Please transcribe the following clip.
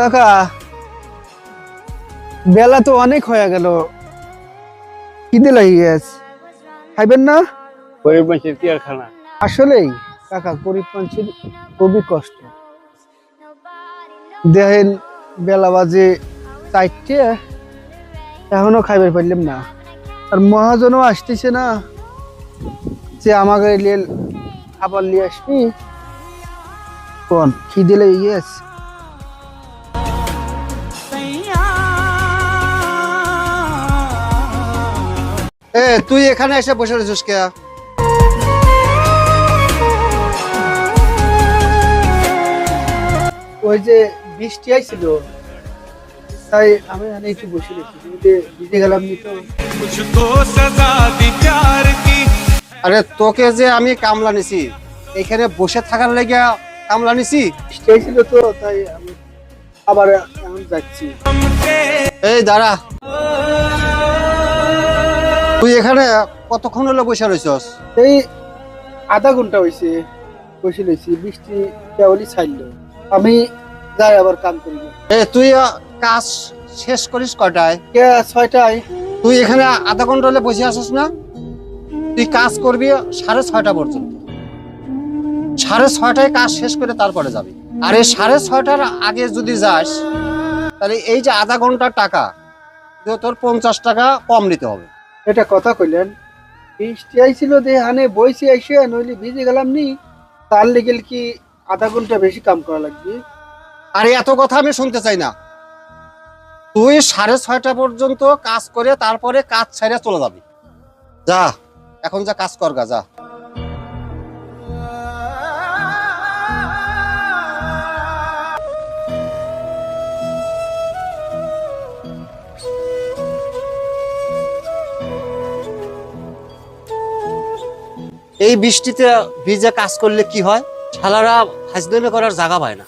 কাকা, বেলা তো অনেক হয়ে গেল, খিদে লেগে গেছে, খাইবেন না? গরিব মানুষের কি আর খানা? আসলেই কাকা, গরিব মানুষের খুবই কষ্ট। দেখেন বেলা বাজে 4টে, এখনো খাইবার পারলাম না। আর মহাজনও আসতেছে না যে আমাকে খাবার নিয়ে আসবি। কোন খিদে লেগে গেছে। তুই এখানে এসে বসে রয়েছিস কে? ওই যে বৃষ্টি আইছিল, তাই আমি এখানে একটু বসে রেখেছি, ভিজে গেলাম নি তো। আরে তোকে যে আমি কামলা নিছি, এখানে বসে থাকার লেগে কামলা নিছি? বৃষ্টি আইছিল তো, তাই আমি আবার এখন যাচ্ছি। এই দাঁড়া, তুই এখানে কতক্ষণ হলো বসে রয়েছস? এই আধা ঘন্টা হয়েছে বসে রয়েছি, বৃষ্টি কেবলই ছাড়লো, আমি যাই আবার কাম করি। তুই কাজ শেষ করিস কয়টায়? 6টায়। তুই এখানে আধা ঘন্টা হলে বসে আসিস না? তুই কাজ করবি 6:30 পর্যন্ত। 6:30টায় কাজ শেষ করে তারপরে যাবি। আর এই 6:30টার আগে যদি যাস, তাহলে এই যে আধা ঘন্টার টাকা, তোর 50 টাকা কম নিতে হবে। এটা কথা কইলেন, বৃষ্টি আইছিল হানে বইছি আইসে, নইলে ভিজে গেলাম নি, তার লেগে কি আধা ঘন্টা বেশি কাম করা লাগবে? আরে এত কথা আমি শুনতে চাই না। তুই 6:30 পর্যন্ত কাজ করে তারপরে কাজ ছেড়ে চলে যাবি। যা, এখন যা কাজ কর গা, যা। এই বৃষ্টিতে ভিজে কাজ করলে কি হয়? শালারা হাজদমে করার জায়গা পায় না।